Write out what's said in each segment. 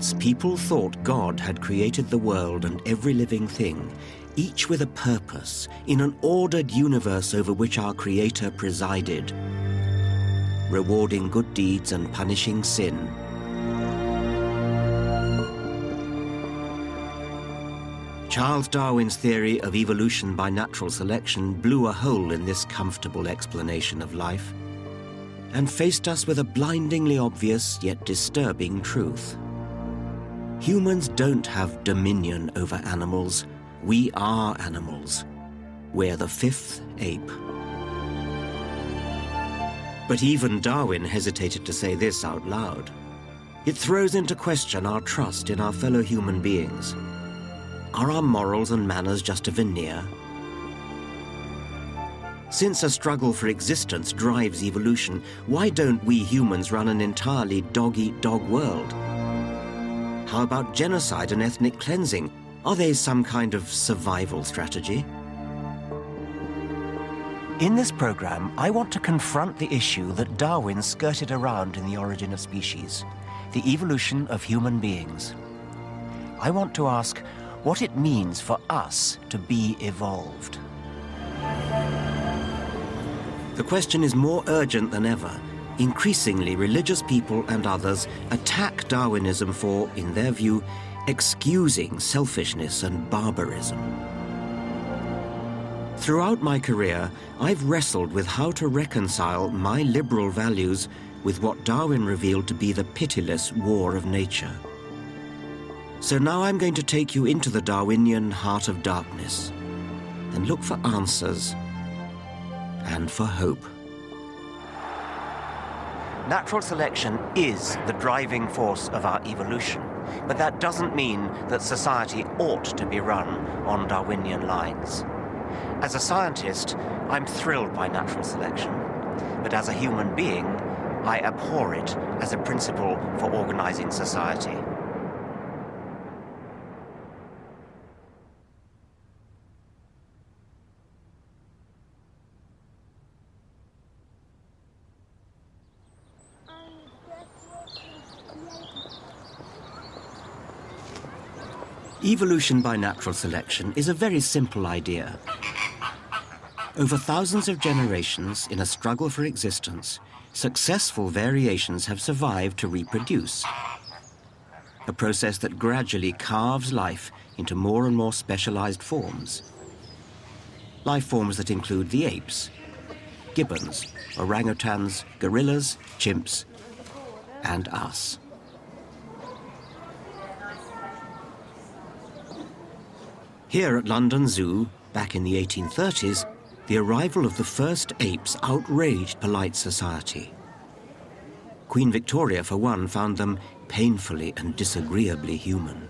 ancients, people thought God had created the world and every living thing, each with a purpose, in an ordered universe over which our Creator presided, rewarding good deeds and punishing sin. Charles Darwin's theory of evolution by natural selection blew a hole in this comfortable explanation of life and faced us with a blindingly obvious yet disturbing truth. Humans don't have dominion over animals. We are animals. We're the fifth ape. But even Darwin hesitated to say this out loud. It throws into question our trust in our fellow human beings. Are our morals and manners just a veneer? Since a struggle for existence drives evolution, why don't we humans run an entirely dog-eat-dog world? How about genocide and ethnic cleansing? Are they some kind of survival strategy? In this program, I want to confront the issue that Darwin skirted around in The Origin of Species, the evolution of human beings. I want to ask what it means for us to be evolved. The question is more urgent than ever. Increasingly, religious people and others attack Darwinism for, in their view, excusing selfishness and barbarism. Throughout my career, I've wrestled with how to reconcile my liberal values with what Darwin revealed to be the pitiless war of nature. So now I'm going to take you into the Darwinian heart of darkness and look for answers and for hope. Natural selection is the driving force of our evolution, but that doesn't mean that society ought to be run on Darwinian lines. As a scientist, I'm thrilled by natural selection, but as a human being, I abhor it as a principle for organizing society. Evolution by natural selection is a very simple idea. Over thousands of generations, in a struggle for existence, successful variations have survived to reproduce. A process that gradually carves life into more and more specialized forms. Life forms that include the apes, gibbons, orangutans, gorillas, chimps, and us. Here at London Zoo, back in the 1830s, the arrival of the first apes outraged polite society. Queen Victoria, for one, found them painfully and disagreeably human.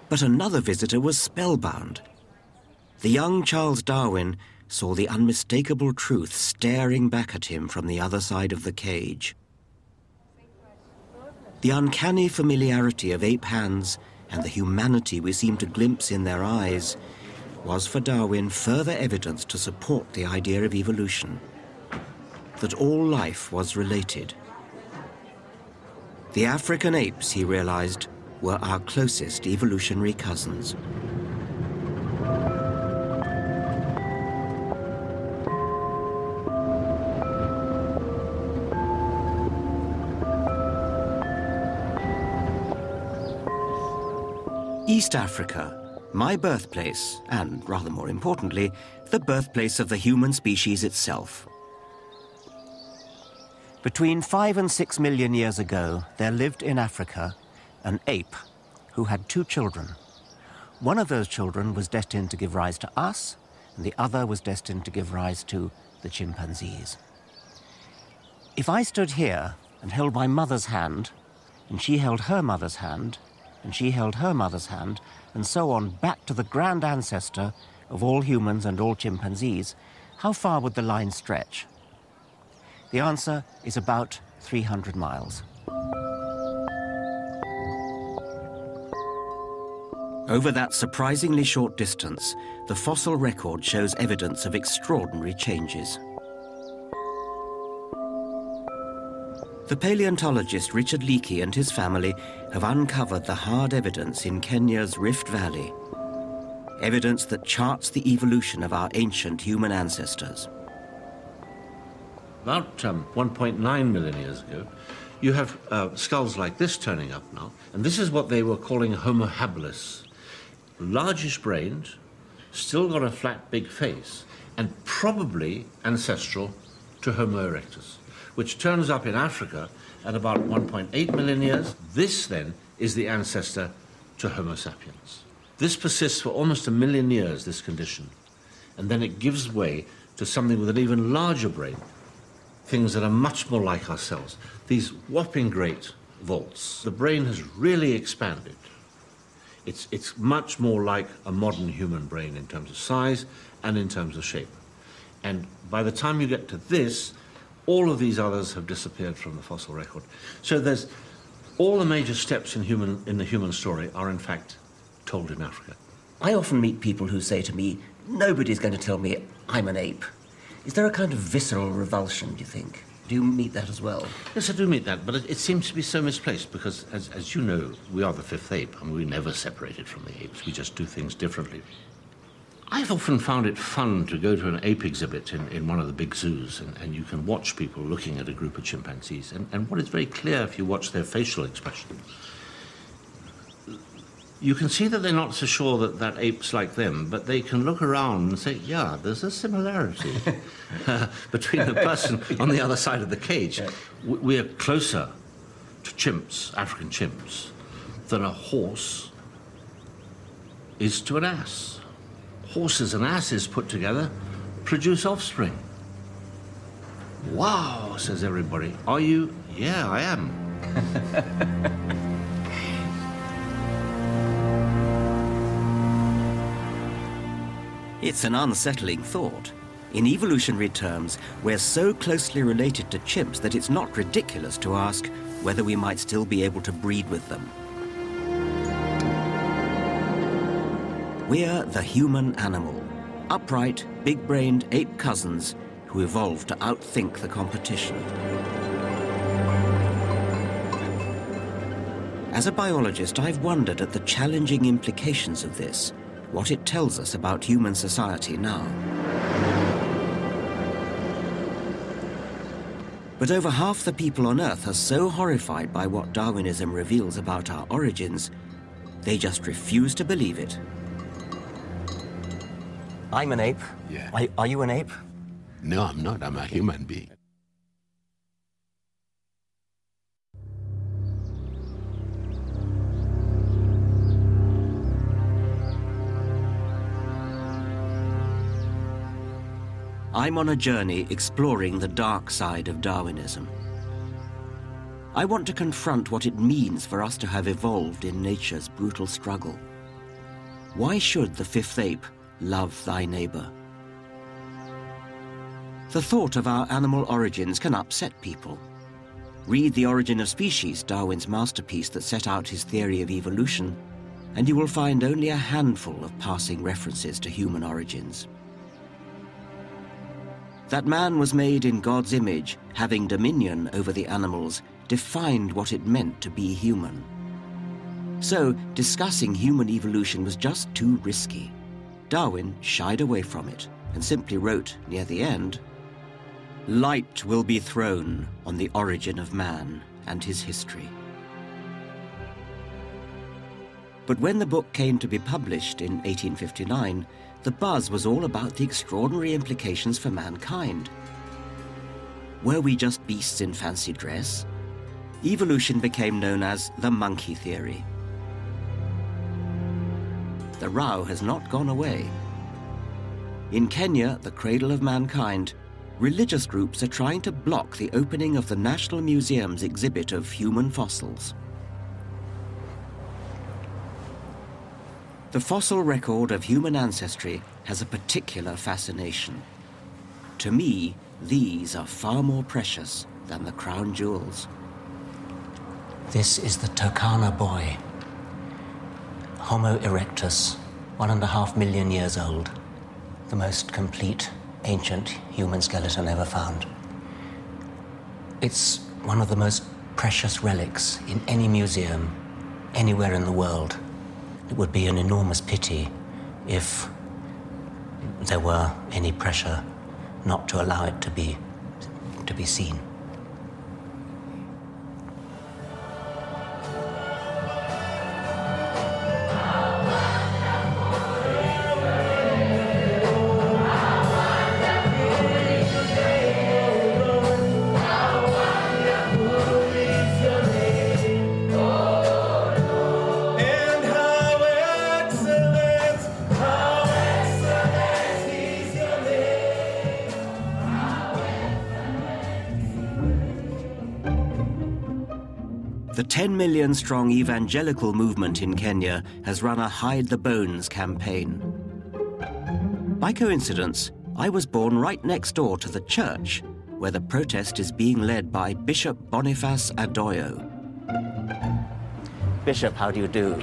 But another visitor was spellbound. The young Charles Darwin saw the unmistakable truth staring back at him from the other side of the cage. The uncanny familiarity of ape hands and the humanity we seem to glimpse in their eyes was for Darwin further evidence to support the idea of evolution, that all life was related. The African apes, he realized, were our closest evolutionary cousins. East Africa, my birthplace, and rather more importantly, the birthplace of the human species itself. Between 5 and 6 million years ago, there lived in Africa an ape who had 2 children. One of those children was destined to give rise to us, and the other was destined to give rise to the chimpanzees. If I stood here and held my mother's hand, and she held her mother's hand, and she held her mother's hand, and so on back to the grand ancestor of all humans and all chimpanzees, how far would the line stretch? The answer is about 300 miles. Over that surprisingly short distance, the fossil record shows evidence of extraordinary changes. The paleontologist Richard Leakey and his family have uncovered the hard evidence in Kenya's Rift Valley. Evidence that charts the evolution of our ancient human ancestors. About 1.9 million years ago, you have skulls like this turning up now, and this is what they were calling Homo habilis. Largish-brained, still got a flat, big face, and probably ancestral to Homo erectus, which turns up in Africa at about 1.8 million years. This, then, is the ancestor to Homo sapiens. This persists for almost 1 million years, this condition, and then it gives way to something with an even larger brain, things that are much more like ourselves. These whopping great vaults. The brain has really expanded. It's much more like a modern human brain in terms of size and in terms of shape. And by the time you get to this, all of these others have disappeared from the fossil record. So there's all the major steps in the human story are in fact told in Africa. I often meet people who say to me, nobody's going to tell me I'm an ape. Is there a kind of visceral revulsion, do you think? Do you meet that as well? Yes, I do meet that, but it seems to be so misplaced because, as you know, we are the fifth ape, and we never separated from the apes. We just do things differently. I've often found it fun to go to an ape exhibit in one of the big zoos, and you can watch people looking at a group of chimpanzees, and what is very clear if you watch their facial expression, you can see that they're not so sure that ape's like them, but they can look around and say, yeah, there's a similarity between the person on the other side of the cage. Yeah. We are closer to chimps, African chimps, than a horse is to an ass. Horses and asses put together produce offspring. Wow, says everybody. Are you? Yeah, I am. It's an unsettling thought. In evolutionary terms, we're so closely related to chimps that it's not ridiculous to ask whether we might still be able to breed with them. We're the human animal, upright, big-brained ape cousins who evolved to outthink the competition. As a biologist, I've wondered at the challenging implications of this, what it tells us about human society now. But over half the people on Earth are so horrified by what Darwinism reveals about our origins, they just refuse to believe it. I'm an ape. Yeah. Are you an ape? No, I'm not. I'm a human being. I'm on a journey exploring the dark side of Darwinism. I want to confront what it means for us to have evolved in nature's brutal struggle. Why should the fifth ape love thy neighbor? The thought of our animal origins can upset people. Read The Origin of Species, Darwin's masterpiece that set out his theory of evolution, and you will find only a handful of passing references to human origins. That man was made in God's image, having dominion over the animals, defined what it meant to be human. So, discussing human evolution was just too risky. Darwin shied away from it and simply wrote, near the end, "Light will be thrown on the origin of man and his history." But when the book came to be published in 1859, the buzz was all about the extraordinary implications for mankind. Were we just beasts in fancy dress? Evolution became known as the monkey theory. The row has not gone away. In Kenya, the cradle of mankind, religious groups are trying to block the opening of the National Museum's exhibit of human fossils. The fossil record of human ancestry has a particular fascination. To me, these are far more precious than the crown jewels. This is the Turkana boy, Homo erectus, 1.5 million years old, the most complete ancient human skeleton ever found. It's one of the most precious relics in any museum anywhere in the world. It would be an enormous pity if there were any pressure not to allow it to be seen. The 10 million strong evangelical movement in Kenya has run a Hide the Bones campaign. By coincidence, I was born right next door to the church where the protest is being led by Bishop Boniface Adoyo. Bishop, how do you do?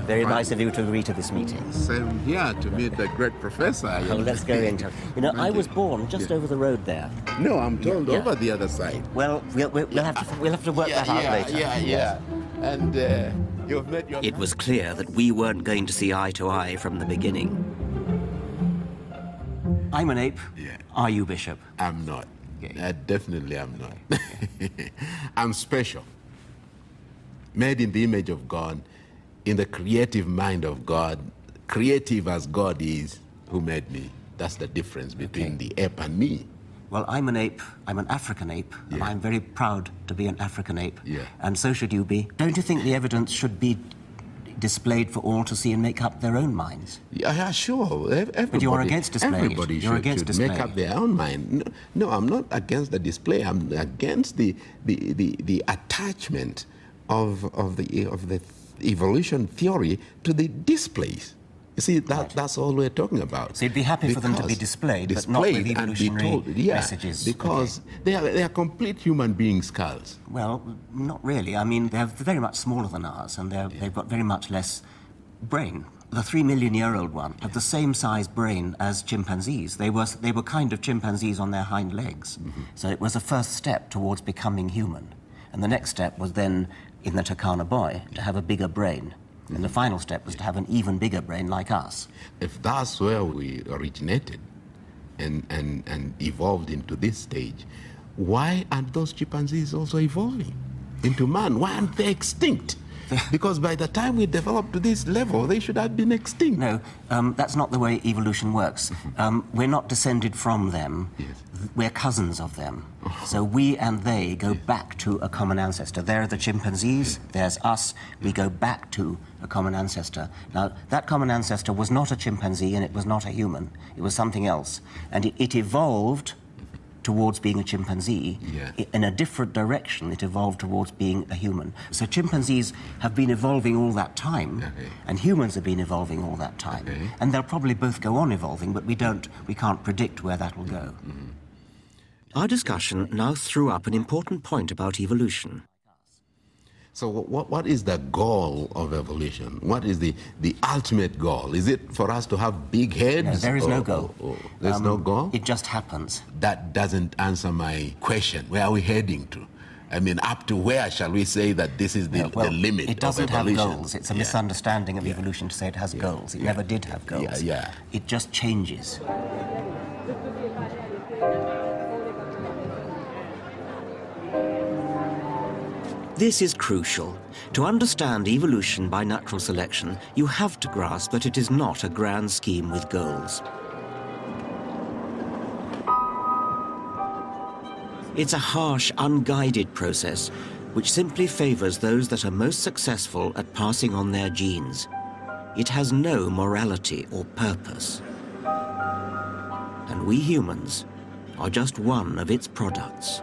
Very nice of you to agree to this meeting. Same here to meet the great professor. Oh, let's go into it. You know, I was born just over the road there. No, I'm told over the other side. Well, we'll have to work that out later. Yeah. And you've met your... It was clear that we weren't going to see eye to eye from the beginning. I'm an ape. Yeah. Are you, Bishop? I'm not. Okay. Definitely I'm not. I'm special. Made in the image of God, in the creative mind of God, creative as God is, who made me. That's the difference between the ape and me. Well, I'm an ape. I'm an African ape, and I'm very proud to be an African ape. Yeah. And so should you be. Don't you think the evidence should be displayed for all to see and make up their own minds? Yeah, sure. Everybody, but you're against displaying everybody it. You're against should make up their own mind. No, I'm not against the display. I'm against the attachment of the evolution theory to the displays. You see, that's all we're talking about. So you'd be happy for them to be displayed but not with evolutionary messages. Because they are complete human being skulls. Well, not really. I mean, they're very much smaller than ours, and they've got very much less brain. The 3 million-year-old one had the same size brain as chimpanzees. They were kind of chimpanzees on their hind legs. Mm-hmm. So it was a first step towards becoming human. And the next step was then, in the Turkana boy, to have a bigger brain. And the final step was to have an even bigger brain like us. If that's where we originated and evolved into this stage, why aren't those chimpanzees also evolving into man? Why aren't they extinct? Because by the time we developed to this level, they should have been extinct. No, that's not the way evolution works. We're not descended from them. Yes. We're cousins of them. So we and they go back to a common ancestor. There are the chimpanzees, there's us, we go back to a common ancestor. Now, that common ancestor was not a chimpanzee and it was not a human. It was something else. And it evolved towards being a chimpanzee. In a different direction. It evolved towards being a human. So chimpanzees have been evolving all that time, and humans have been evolving all that time. And they'll probably both go on evolving, but we can't predict where that will go. Our discussion now threw up an important point about evolution. So what is the goal of evolution? What is the ultimate goal? Is it for us to have big heads? No, there is no goal. There's no goal? It just happens. That doesn't answer my question. Where are we heading to? I mean, up to where shall we say that this is the limit it doesn't of evolution? have goals. It's a misunderstanding of evolution to say it has goals. It never did have goals. It just changes. This is crucial. To understand evolution by natural selection, you have to grasp that it is not a grand scheme with goals. It's a harsh, unguided process which simply favors those that are most successful at passing on their genes. It has no morality or purpose. And we humans are just one of its products.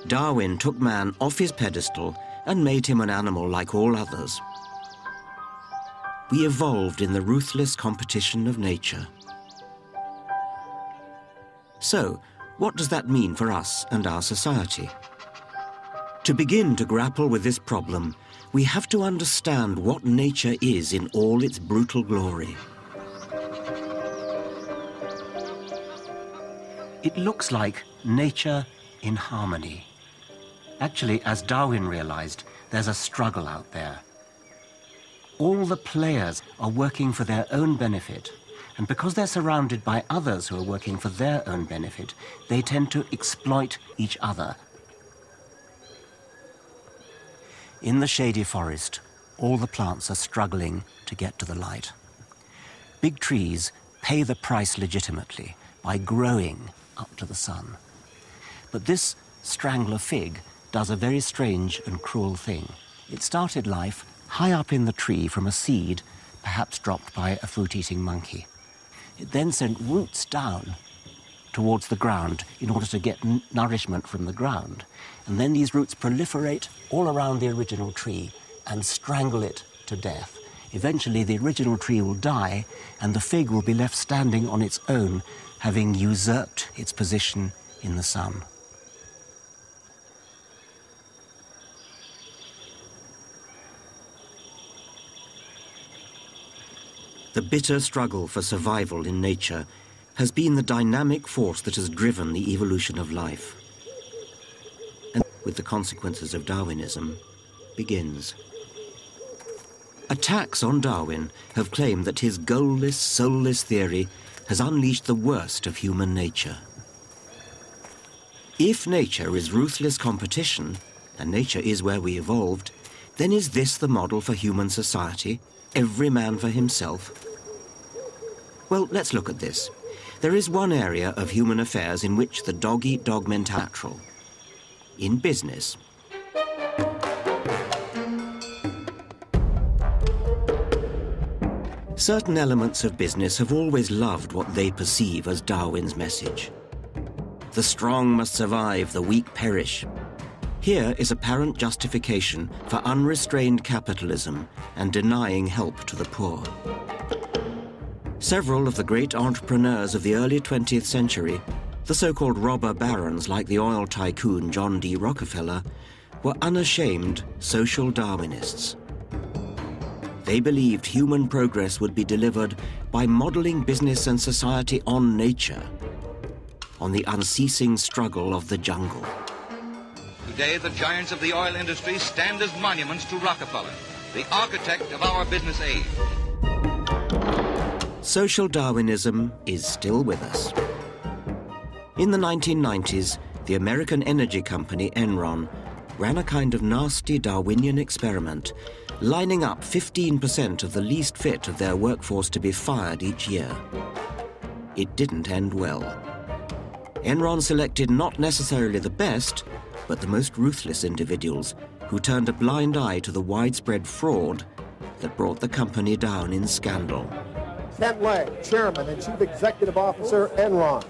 Darwin took man off his pedestal and made him an animal like all others. We evolved in the ruthless competition of nature. So, what does that mean for us and our society? To begin to grapple with this problem, we have to understand what nature is in all its brutal glory. It looks like nature in harmony. Actually, as Darwin realized, there's a struggle out there. All the players are working for their own benefit, and because they're surrounded by others who are working for their own benefit, they tend to exploit each other. In the shady forest, all the plants are struggling to get to the light. Big trees pay the price legitimately by growing up to the sun. But this strangler fig does a very strange and cruel thing. It started life high up in the tree from a seed, perhaps dropped by a fruit-eating monkey. It then sent roots down towards the ground in order to get nourishment from the ground. And then these roots proliferate all around the original tree and strangle it to death. Eventually, the original tree will die, and the fig will be left standing on its own, having usurped its position in the sun. The bitter struggle for survival in nature has been the dynamic force that has driven the evolution of life. And with the consequences of Darwinism begins. Attacks on Darwin have claimed that his goalless, soulless theory has unleashed the worst of human nature. If nature is ruthless competition, and nature is where we evolved, then is this the model for human society? Every man for himself? Well, let's look at this. There is one area of human affairs in which the dog-eat-dog mentality is natural. In business. Certain elements of business have always loved what they perceive as Darwin's message. The strong must survive, the weak perish. Here is apparent justification for unrestrained capitalism and denying help to the poor. Several of the great entrepreneurs of the early 20th century, the so-called robber barons like the oil tycoon John D. Rockefeller, were unashamed social Darwinists. They believed human progress would be delivered by modeling business and society on nature, on the unceasing struggle of the jungle. Today, the giants of the oil industry stand as monuments to Rockefeller, the architect of our business age. Social Darwinism is still with us. In the 1990s, the American energy company Enron ran a kind of nasty Darwinian experiment, lining up 15% of the least fit of their workforce to be fired each year. It didn't end well. Enron selected not necessarily the best, but the most ruthless individuals who turned a blind eye to the widespread fraud that brought the company down in scandal. Ken Lay, Chairman and Chief Executive Officer, Enron.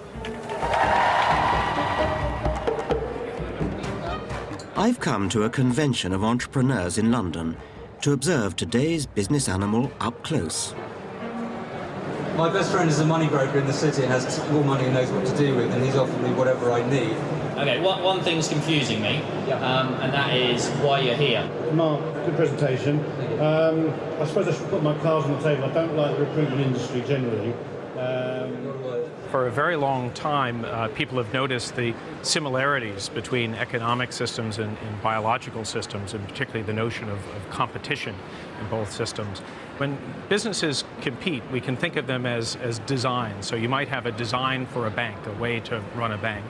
I've come to a convention of entrepreneurs in London to observe today's business animal up close. My best friend is a money broker in the city and has more money and knows what to do with, and he's offered me whatever I need. Okay, one thing's confusing me, and that is why you're here. Mark, good presentation. I suppose I should put my cards on the table. I don't like the recruitment industry generally. For a very long time, people have noticed the similarities between economic systems and biological systems, and particularly the notion of competition in both systems. When businesses compete, we can think of them as design. So you might have a design for a bank, a way to run a bank.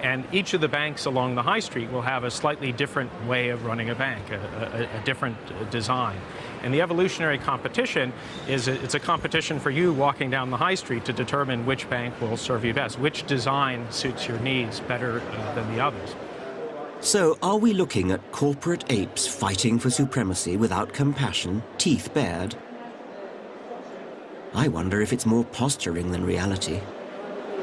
And each of the banks along the high street will have a slightly different way of running a bank, a different design. And the evolutionary competition it's a competition for you walking down the high street to determine which bank will serve you best, which design suits your needs better than the others. So are we looking at corporate apes fighting for supremacy without compassion, teeth bared? I wonder if it's more posturing than reality.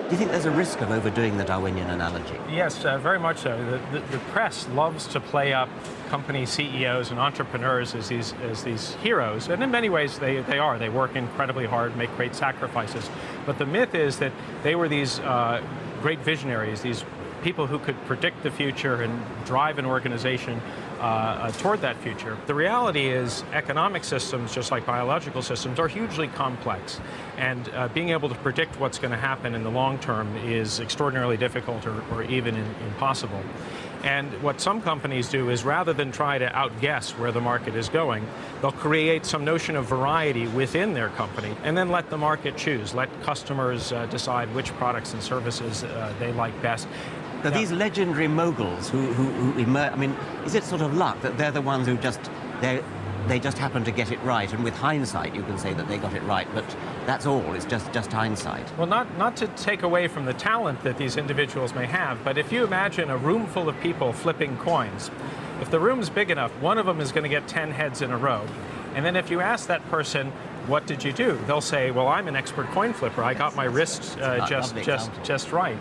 Do you think there's a risk of overdoing the Darwinian analogy? Yes, very much so. The press loves to play up company CEOs and entrepreneurs as these heroes, and in many ways they are. They work incredibly hard, make great sacrifices. But the myth is that they were these great visionaries, these people who could predict the future and drive an organization toward that future. The reality is economic systems, just like biological systems, are hugely complex. And being able to predict what's going to happen in the long term is extraordinarily difficult or even impossible. And what some companies do is, rather than try to outguess where the market is going, they'll create some notion of variety within their company and then let the market choose, let customers decide which products and services they like best. But these legendary moguls who emerge, I mean, is it sort of luck that they're the ones who they just happen to get it right, and with hindsight you can say that they got it right, but that's all, it's just hindsight? Well, not to take away from the talent that these individuals may have, but if you imagine a room full of people flipping coins, if the room's big enough, one of them is going to get 10 heads in a row. And then if you ask that person, what did you do? They'll say, well, I'm an expert coin flipper. I got my wrist just right.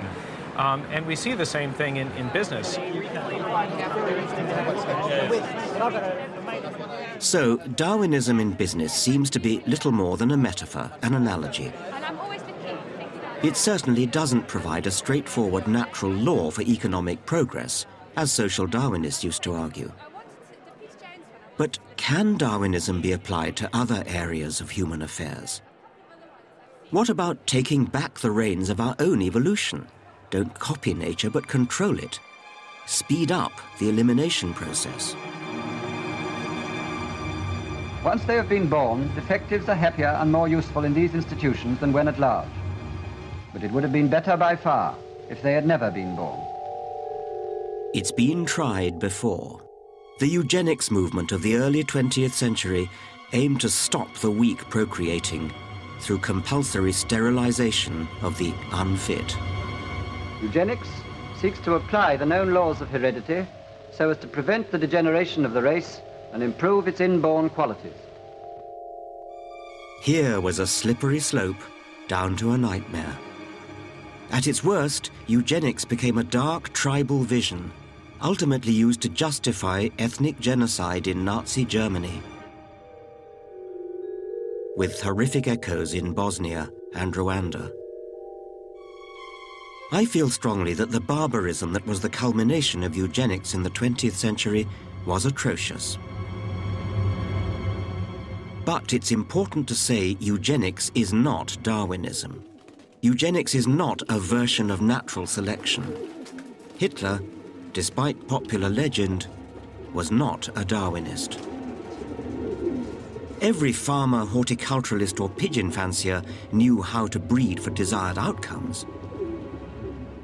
And we see the same thing in business. So, Darwinism in business seems to be little more than a metaphor, an analogy. It certainly doesn't provide a straightforward natural law for economic progress, as social Darwinists used to argue. But can Darwinism be applied to other areas of human affairs? What about taking back the reins of our own evolution? Don't copy nature, but control it. Speed up the elimination process. Once they have been born, defectives are happier and more useful in these institutions than when at large. But it would have been better by far if they had never been born. It's been tried before. The eugenics movement of the early 20th century aimed to stop the weak procreating through compulsory sterilization of the unfit. Eugenics seeks to apply the known laws of heredity so as to prevent the degeneration of the race and improve its inborn qualities. Here was a slippery slope down to a nightmare. At its worst, eugenics became a dark tribal vision, ultimately used to justify ethnic genocide in Nazi Germany, with horrific echoes in Bosnia and Rwanda. I feel strongly that the barbarism that was the culmination of eugenics in the 20th century was atrocious. But it's important to say eugenics is not Darwinism. Eugenics is not a version of natural selection. Hitler, despite popular legend, was not a Darwinist. Every farmer, horticulturalist or pigeon fancier knew how to breed for desired outcomes.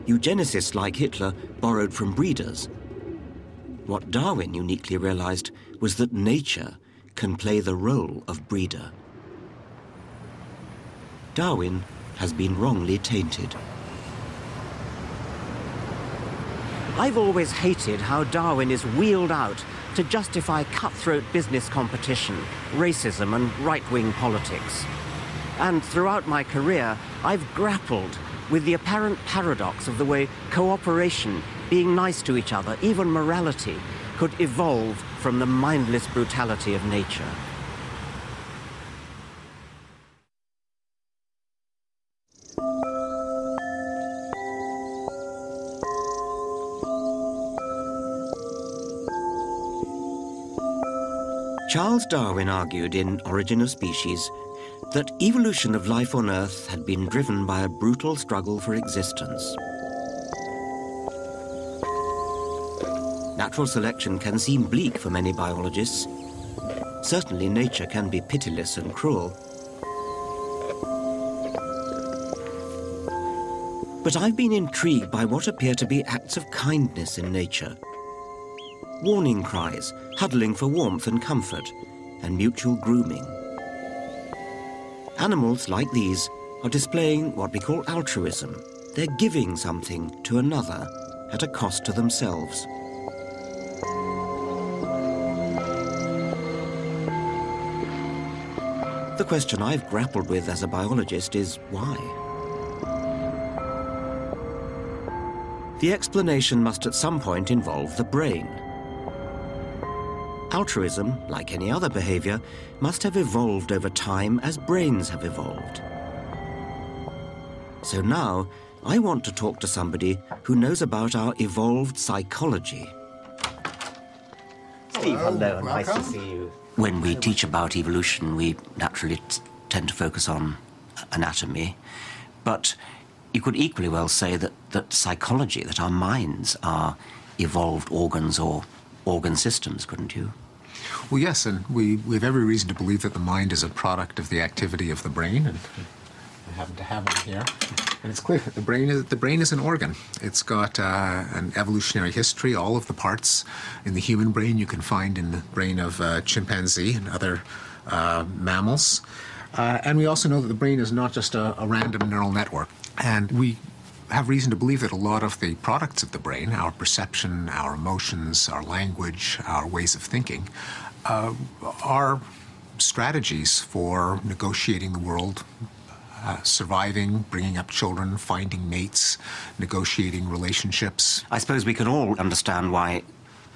Eugenicists like Hitler borrowed from breeders. What Darwin uniquely realized was that nature can play the role of breeder. Darwin has been wrongly tainted. I've always hated how Darwin is wheeled out to justify cutthroat business competition, racism and right-wing politics. And throughout my career, I've grappled with the apparent paradox of the way cooperation, being nice to each other, even morality, could evolve from the mindless brutality of nature. Charles Darwin argued in Origin of Species that evolution of life on Earth had been driven by a brutal struggle for existence. Natural selection can seem bleak for many biologists. Certainly nature can be pitiless and cruel. But I've been intrigued by what appear to be acts of kindness in nature. Warning cries, huddling for warmth and comfort, and mutual grooming. Animals like these are displaying what we call altruism. They're giving something to another at a cost to themselves. The question I've grappled with as a biologist is why? The explanation must at some point involve the brain. Altruism, like any other behavior, must have evolved over time as brains have evolved. So now, I want to talk to somebody who knows about our evolved psychology. Steve, hello, nice to see you. When we teach about evolution, we naturally tend to focus on anatomy, but you could equally well say that psychology, that our minds are evolved organs or organ systems, couldn't you? Well, yes, and we have every reason to believe that the mind is a product of the activity of the brain, and I happen to have one here. And it's clear that the brain is an organ. It's got an evolutionary history. All of the parts in the human brain you can find in the brain of chimpanzee and other mammals. And we also know that the brain is not just a random neural network. And we have reason to believe that a lot of the products of the brain, our perception, our emotions, our language, our ways of thinking, are strategies for negotiating the world, surviving, bringing up children, finding mates, negotiating relationships. I suppose we can all understand why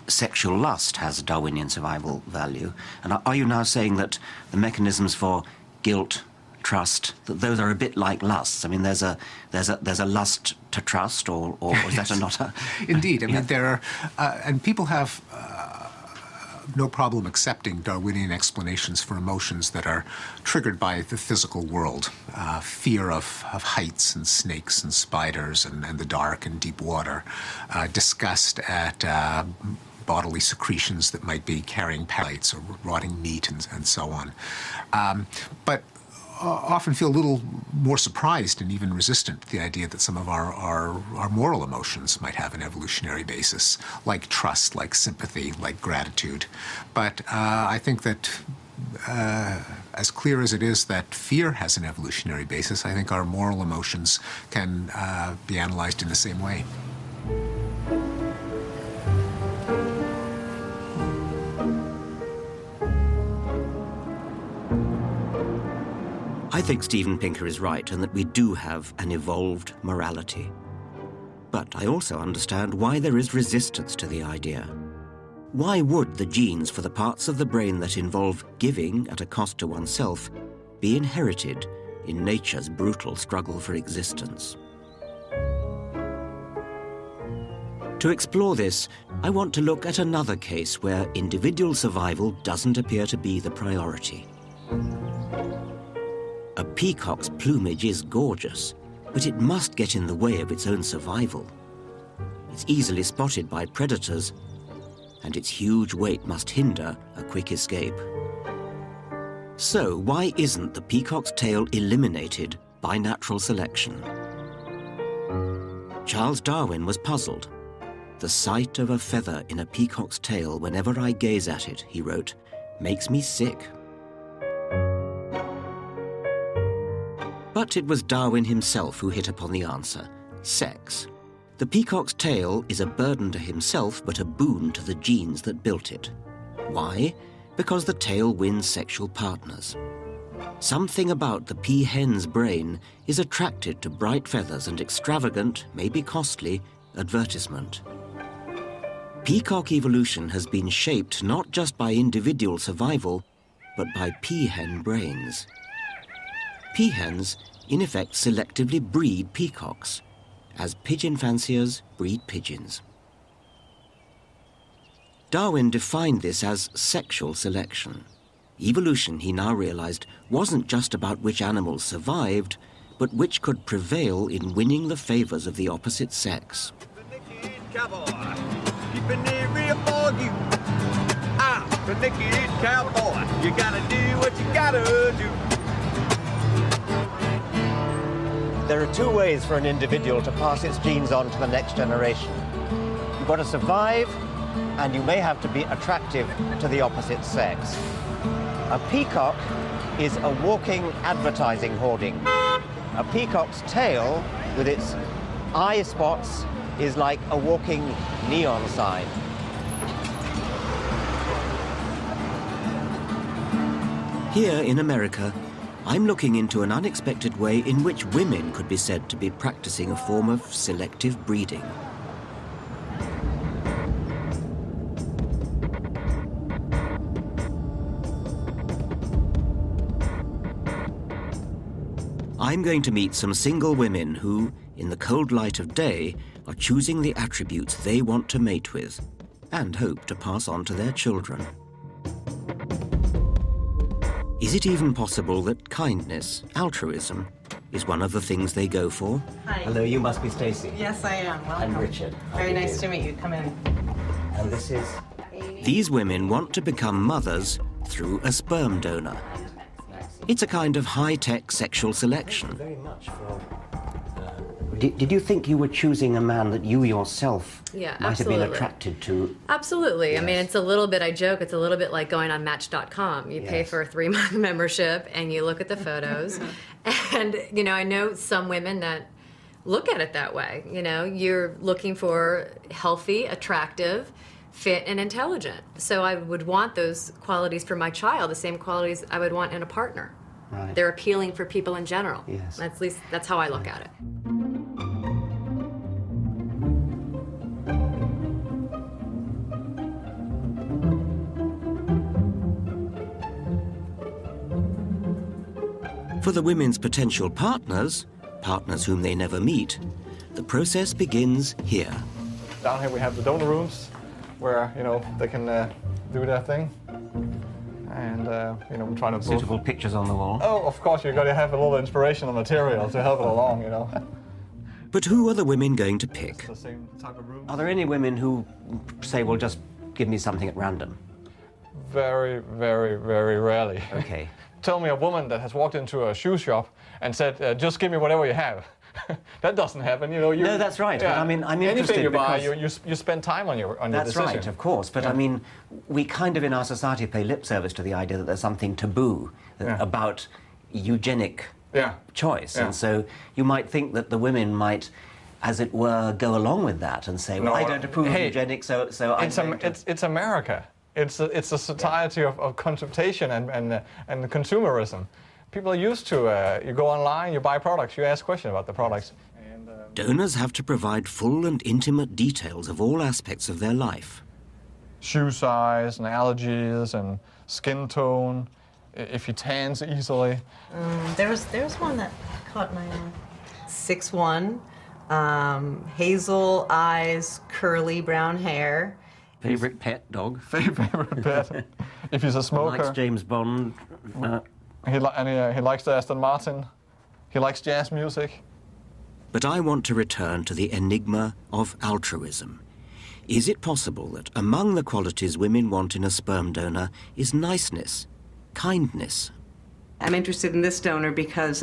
sexual lust has a Darwinian survival value. And are you now saying that the mechanisms for guilt, trust, that those are a bit like lusts? I mean, there's a lust to trust, or is that not a... Indeed. I mean, there are... and people have... no problem accepting Darwinian explanations for emotions that are triggered by the physical world. Fear of heights and snakes and spiders and the dark and deep water. Disgust at bodily secretions that might be carrying parasites or rotting meat and so on. But often feel a little more surprised and even resistant to the idea that some of our moral emotions might have an evolutionary basis, like trust, like sympathy, like gratitude. But I think that as clear as it is that fear has an evolutionary basis, I think our moral emotions can be analyzed in the same way. I think Steven Pinker is right, and that we do have an evolved morality. But I also understand why there is resistance to the idea. Why would the genes for the parts of the brain that involve giving at a cost to oneself be inherited in nature's brutal struggle for existence? To explore this, I want to look at another case where individual survival doesn't appear to be the priority. A peacock's plumage is gorgeous, but it must get in the way of its own survival. It's easily spotted by predators, and its huge weight must hinder a quick escape. So why isn't the peacock's tail eliminated by natural selection? Charles Darwin was puzzled. "The sight of a feather in a peacock's tail whenever I gaze at it," he wrote, "makes me sick." But it was Darwin himself who hit upon the answer: sex. The peacock's tail is a burden to himself, but a boon to the genes that built it. Why? Because the tail wins sexual partners. Something about the peahen's brain is attracted to bright feathers and extravagant, maybe costly, advertisement. Peacock evolution has been shaped not just by individual survival, but by peahen brains. Peahens, in effect, selectively breed peacocks, as pigeon fanciers breed pigeons. Darwin defined this as sexual selection. Evolution, he now realized, wasn't just about which animals survived, but which could prevail in winning the favors of the opposite sex. Keeping it real for you. I'm the naked cowboy. You gotta do what you gotta do. There are two ways for an individual to pass its genes on to the next generation. You've got to survive, and you may have to be attractive to the opposite sex. A peacock is a walking advertising hoarding. A peacock's tail, with its eye spots, is like a walking neon sign. Here in America, I'm looking into an unexpected way in which women could be said to be practicing a form of selective breeding. I'm going to meet some single women who, in the cold light of day, are choosing the attributes they want to mate with and hope to pass on to their children. Is it even possible that kindness, altruism, is one of the things they go for? Hi. Hello, you must be Stacey. Yes, I am. Welcome. I'm Richard. Very nice to meet you. Come in. And this is? These women want to become mothers through a sperm donor. It's a kind of high-tech sexual selection. Very much for... Did you think you were choosing a man that you yourself might have been attracted to? Absolutely. Yes. I mean, it's a little bit, I joke, it's a little bit like going on Match.com. You pay for a 3-month membership and you look at the photos. And, you know, I know some women that look at it that way. You know, you're looking for healthy, attractive, fit, and intelligent. So I would want those qualities for my child, the same qualities I would want in a partner. Right. They're appealing for people in general. Yes. At least that's how I look at it. For the women's potential partners, partners whom they never meet, the process begins here. Down here we have the donor rooms where, you know, they can do their thing. And, you know, we're trying to... Suitable pictures on the wall. Oh, of course, you've got to have a little inspirational material to help it along, you know. But who are the women going to pick? It's the same type of room. Are there any women who say, well, just give me something at random? Very, very, very rarely. Okay. Tell me a woman that has walked into a shoe shop and said, just give me whatever you have. That doesn't happen, you know. No, that's right. Yeah, but I mean, I'm interested anything you buy, because you spend time on your decision. That's right, of course. But I mean, we kind of in our society pay lip service to the idea that there's something taboo about eugenic choice, and so you might think that the women might, as it were, go along with that and say, well, I don't approve of eugenics, so it's America. It's a society of consultation and consumerism. People are used to, you go online, you buy products, you ask questions about the products. Donors have to provide full and intimate details of all aspects of their life. Shoe size and allergies and skin tone, if he tans easily. There was one that caught my eye. 6'1", hazel eyes, curly brown hair. Favorite pet dog? Favorite pet. If he's a smoker. Likes James Bond. He likes the Aston Martin. He likes jazz music. But I want to return to the enigma of altruism. Is it possible that among the qualities women want in a sperm donor is niceness, kindness? I'm interested in this donor because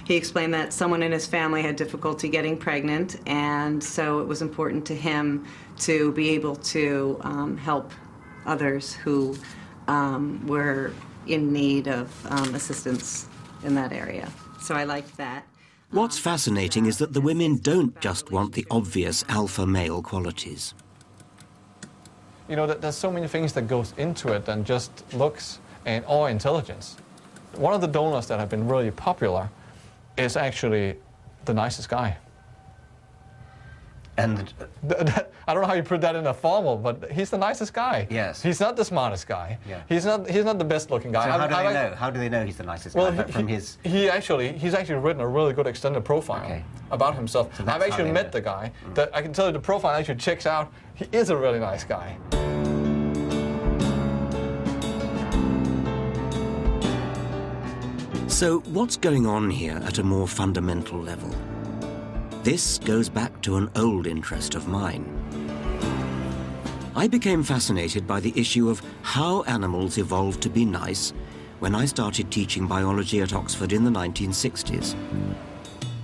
he explained that someone in his family had difficulty getting pregnant, and so it was important to him to be able to help others who were in need of assistance in that area. So I liked that. What's fascinating is that the women don't just want the obvious alpha male qualities. You know, there's so many things that goes into it than just looks or intelligence. One of the donors that have been really popular is actually the nicest guy. And I don't know how you put that in a formal, but he's the nicest guy. Yes. He's not the smartest guy. Yeah. He's not the best looking guy. So how do they know? How do they know he's the nicest guy? From his... He's actually written a really good extended profile about himself. So I've actually met the guy. That I can tell you the profile actually checks out. He is a really nice guy. So what's going on here at a more fundamental level? This goes back to an old interest of mine. I became fascinated by the issue of how animals evolved to be nice when I started teaching biology at Oxford in the 1960s.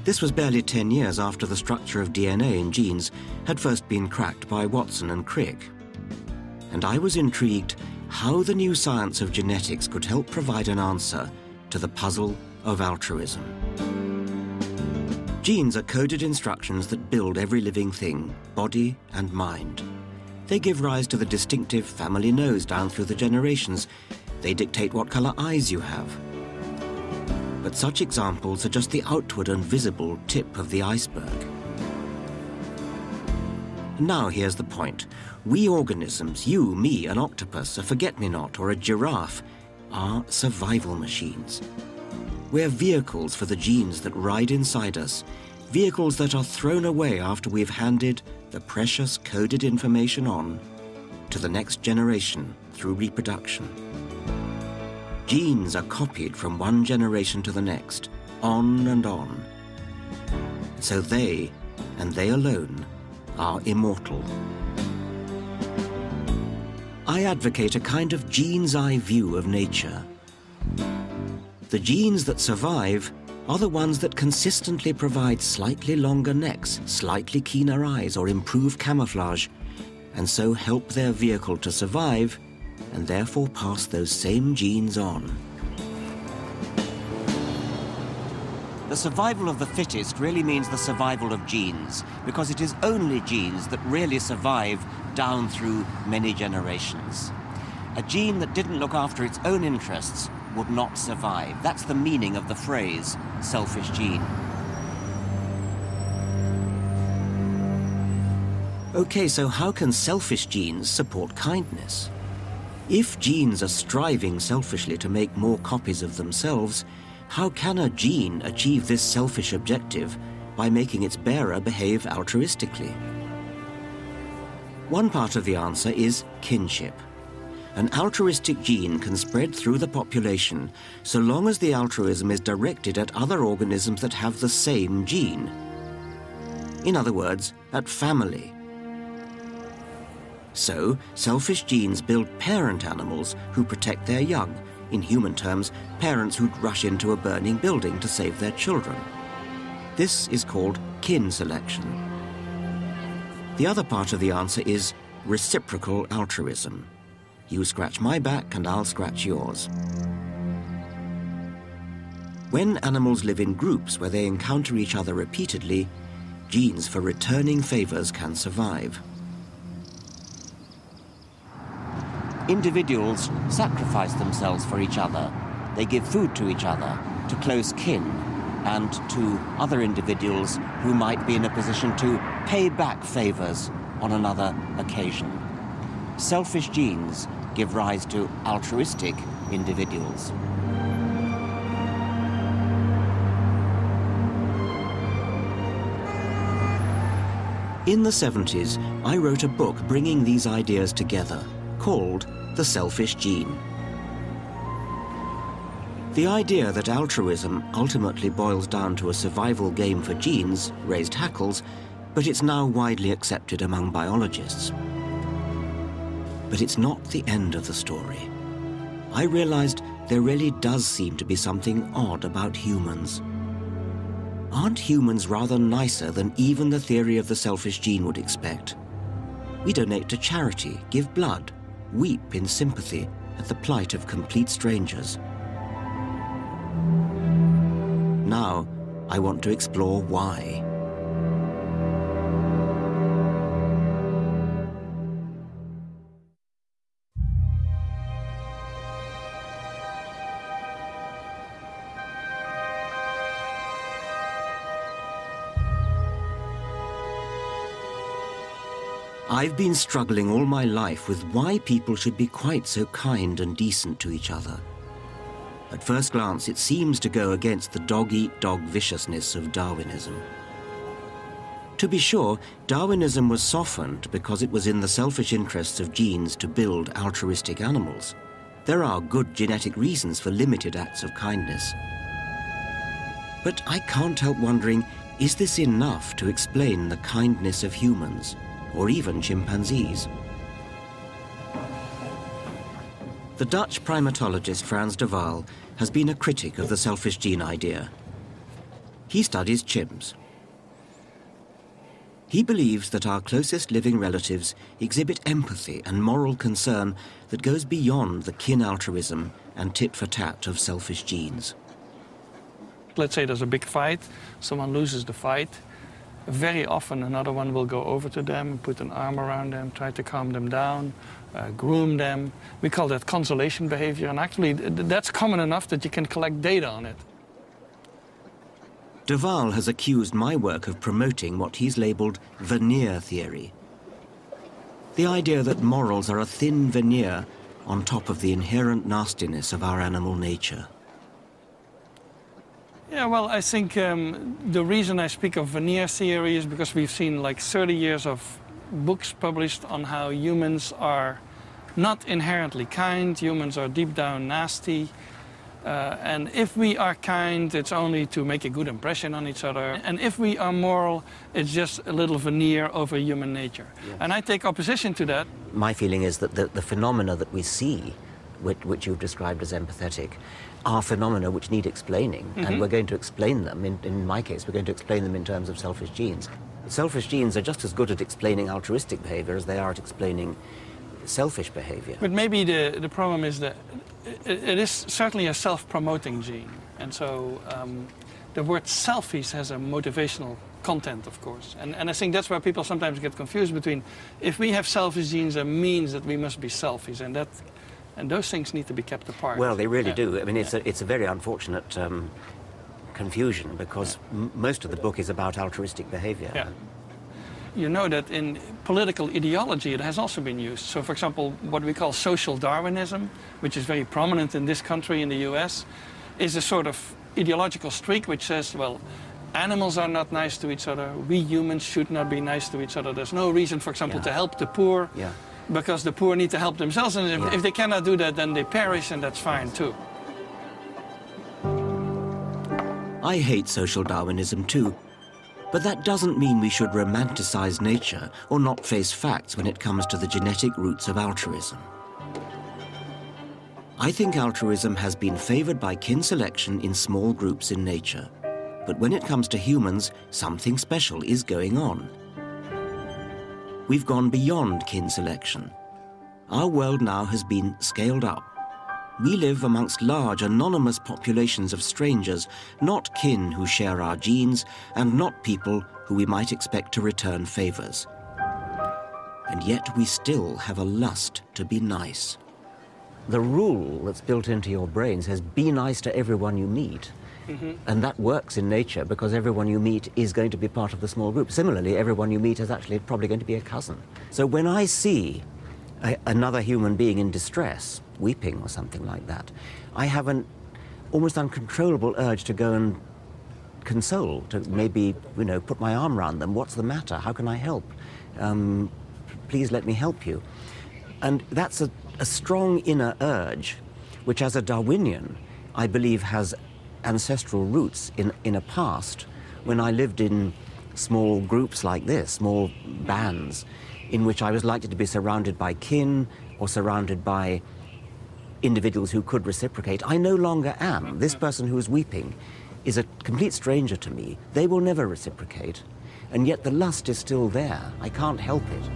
This was barely 10 years after the structure of DNA in genes had first been cracked by Watson and Crick. And I was intrigued how the new science of genetics could help provide an answer to the puzzle of altruism. Genes are coded instructions that build every living thing, body and mind. They give rise to the distinctive family nose down through the generations. They dictate what color eyes you have. But such examples are just the outward and visible tip of the iceberg. Now here's the point. We organisms, you, me, an octopus, a forget-me-not, or a giraffe, are survival machines. We're vehicles for the genes that ride inside us, Vehicles that are thrown away after we've handed the precious coded information on to the next generation through reproduction. Genes are copied from one generation to the next, on and on. So they, and they alone, are immortal. I advocate a kind of gene's eye view of nature. The genes that survive are the ones that consistently provide slightly longer necks, slightly keener eyes, or improve camouflage, and so help their vehicle to survive, and therefore pass those same genes on. The survival of the fittest really means the survival of genes, because it is only genes that really survive down through many generations. A gene that didn't look after its own interests would not survive. That's the meaning of the phrase, selfish gene. Okay, so how can selfish genes support kindness? If genes are striving selfishly to make more copies of themselves, how can a gene achieve this selfish objective by making its bearer behave altruistically? One part of the answer is kinship. An altruistic gene can spread through the population so long as the altruism is directed at other organisms that have the same gene. In other words, at family. So, selfish genes build parent animals who protect their young. In human terms, parents who'd rush into a burning building to save their children. This is called kin selection. The other part of the answer is reciprocal altruism. You scratch my back and I'll scratch yours. When animals live in groups where they encounter each other repeatedly, genes for returning favors can survive. Individuals sacrifice themselves for each other. They give food to each other, to close kin, and to other individuals who might be in a position to pay back favors on another occasion. Selfish genes give rise to altruistic individuals. In the 70s, I wrote a book bringing these ideas together, called The Selfish Gene. The idea that altruism ultimately boils down to a survival game for genes raised hackles, but it's now widely accepted among biologists. But it's not the end of the story. I realized there really does seem to be something odd about humans. Aren't humans rather nicer than even the theory of the selfish gene would expect? We donate to charity, give blood, weep in sympathy at the plight of complete strangers. Now, I want to explore why. I've been struggling all my life with why people should be quite so kind and decent to each other. At first glance, it seems to go against the dog-eat-dog viciousness of Darwinism. To be sure, Darwinism was softened because it was in the selfish interests of genes to build altruistic animals. There are good genetic reasons for limited acts of kindness. But I can't help wondering, is this enough to explain the kindness of humans, or even chimpanzees? The Dutch primatologist Frans de Waal has been a critic of the selfish gene idea. He studies chimps. He believes that our closest living relatives exhibit empathy and moral concern that goes beyond the kin altruism and tit-for-tat of selfish genes. Let's say there's a big fight, someone loses the fight. Very often another one will go over to them, put an arm around them, try to calm them down, groom them. We call that consolation behavior, and actually that's common enough that you can collect data on it. De Waal has accused my work of promoting what he's labeled veneer theory. The idea that morals are a thin veneer on top of the inherent nastiness of our animal nature. Yeah, well, I think the reason I speak of veneer theory is because we've seen like 30 years of books published on how humans are not inherently kind, humans are deep down nasty, and if we are kind, it's only to make a good impression on each other, and if we are moral, it's just a little veneer over human nature. Yes. And I take opposition to that. My feeling is that the phenomena that we see, which you've described as empathetic, are phenomena which need explaining, and we're going to explain them. In my case, we're going to explain them in terms of selfish genes. Selfish genes are just as good at explaining altruistic behavior as they are at explaining selfish behavior. But maybe the problem is that it is certainly a self-promoting gene, and so the word selfies has a motivational content, of course, and I think that's where people sometimes get confused between, if we have selfish genes, it means that we must be selfies, and those things need to be kept apart. Well, they really do. I mean, it's a very unfortunate confusion, because most of the book is about altruistic behavior. Yeah. You know that in political ideology it has also been used. So, for example, what we call social Darwinism, which is very prominent in this country, in the US, is a sort of ideological streak which says, well, animals are not nice to each other, we humans should not be nice to each other. There's no reason, for example, to help the poor, because the poor need to help themselves, and if they cannot do that, then they perish, and that's fine too. I hate social Darwinism too, but that doesn't mean we should romanticize nature or not face facts when it comes to the genetic roots of altruism. I think altruism has been favored by kin selection in small groups in nature, but when it comes to humans, something special is going on. We've gone beyond kin selection. Our world now has been scaled up. We live amongst large, anonymous populations of strangers, not kin who share our genes, and not people who we might expect to return favors. And yet we still have a lust to be nice. The rule that's built into your brain says, be nice to everyone you meet. And that works in nature because everyone you meet is going to be part of the small group. Similarly, everyone you meet is actually probably going to be a cousin. So when I see another human being in distress, weeping or something like that, I have an almost uncontrollable urge to go and console, to maybe, you know, put my arm around them. What's the matter? How can I help? Please let me help you. And that's a strong inner urge, which as a Darwinian, I believe has ancestral roots in a past when I lived in small groups like this, small bands, in which I was likely to be surrounded by kin or surrounded by individuals who could reciprocate. I no longer am. This person who is weeping is a complete stranger to me. They will never reciprocate, and yet the lust is still there. I can't help it.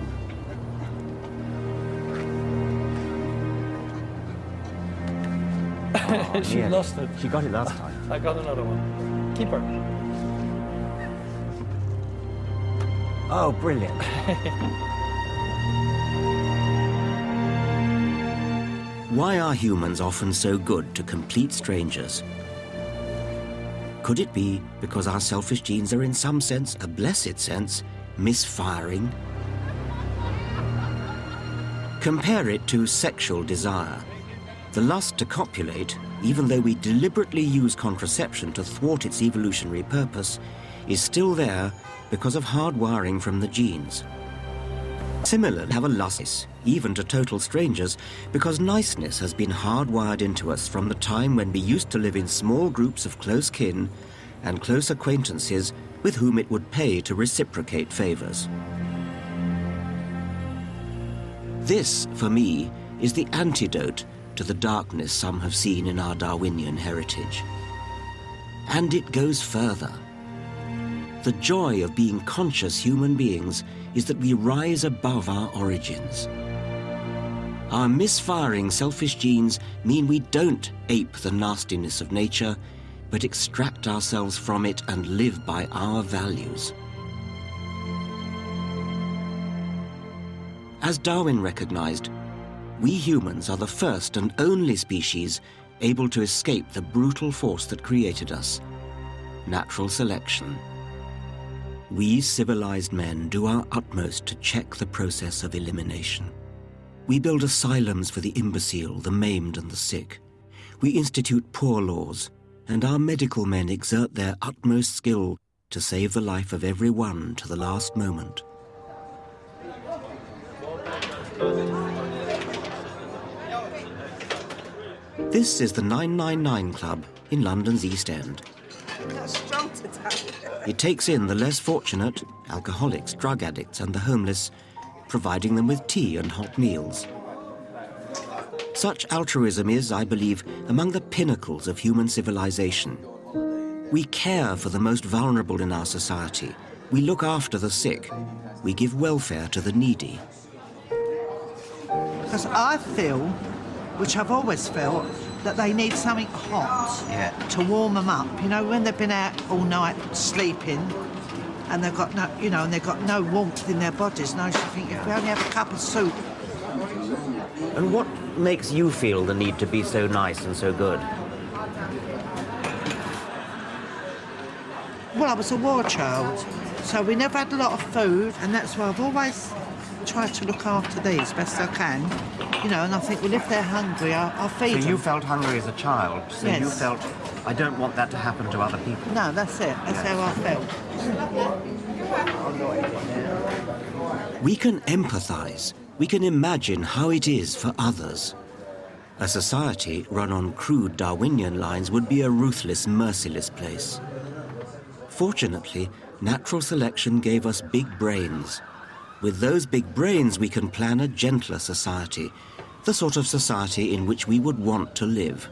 She lost it. She got it last time. I got another one. Keep her. Oh, brilliant. Why are humans often so good to complete strangers? Could it be because our selfish genes are in some sense, a blessed sense, misfiring? Compare it to sexual desire. The lust to copulate, even though we deliberately use contraception to thwart its evolutionary purpose, is still there because of hardwiring from the genes. Similarly, have a lust, even to total strangers, because niceness has been hardwired into us from the time when we used to live in small groups of close kin and close acquaintances with whom it would pay to reciprocate favors. This, for me, is the antidote to the darkness some have seen in our Darwinian heritage. And it goes further. The joy of being conscious human beings is that we rise above our origins. Our misfiring selfish genes mean we don't ape the nastiness of nature, but extract ourselves from it and live by our values. As Darwin recognized, we humans are the first and only species able to escape the brutal force that created us, natural selection. We civilized men do our utmost to check the process of elimination. We build asylums for the imbecile, the maimed and the sick. We institute poor laws, and our medical men exert their utmost skill to save the life of every one to the last moment. This is the 999 Club in London's East End. It takes in the less fortunate, alcoholics, drug addicts and the homeless, providing them with tea and hot meals. Such altruism is, I believe, among the pinnacles of human civilization. We care for the most vulnerable in our society. We look after the sick. We give welfare to the needy. Because I feel, which I've always felt, that they need something hot to warm them up. You know, when they've been out all night sleeping and they've got no, you know, and they've got no warmth in their bodies. And I just think if we only have a cup of soup. And what makes you feel the need to be so nice and so good? Well, I was a war child, so we never had a lot of food, and that's why I've always tried to look after these best I can. You know, and I think, well, if they're hungry, I'll feed them. So you felt hungry as a child? So yes. You felt, I don't want that to happen to other people? No, that's it. That's how I felt. We can empathise. We can imagine how it is for others. A society run on crude Darwinian lines would be a ruthless, merciless place. Fortunately, natural selection gave us big brains. With those big brains, we can plan a gentler society, the sort of society in which we would want to live.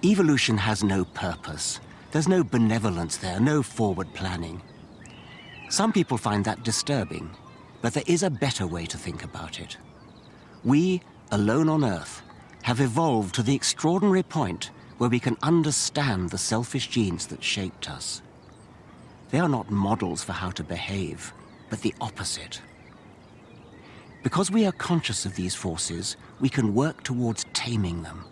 Evolution has no purpose. There's no benevolence there, no forward planning. Some people find that disturbing, but there is a better way to think about it. We, alone on Earth, have evolved to the extraordinary point where we can understand the selfish genes that shaped us. They are not models for how to behave, but the opposite. Because we are conscious of these forces, we can work towards taming them.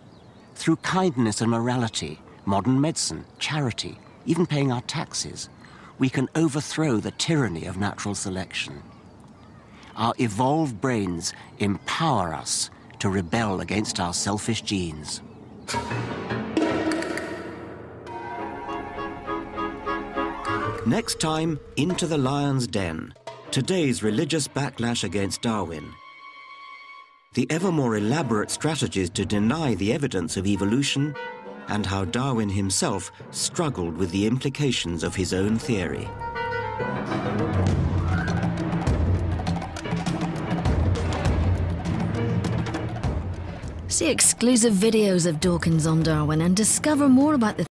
Through kindness and morality, modern medicine, charity, even paying our taxes, we can overthrow the tyranny of natural selection. Our evolved brains empower us to rebel against our selfish genes. Next time, Into the Lion's Den. Today's religious backlash against Darwin. The ever more elaborate strategies to deny the evidence of evolution, and how Darwin himself struggled with the implications of his own theory. See exclusive videos of Dawkins on Darwin and discover more about the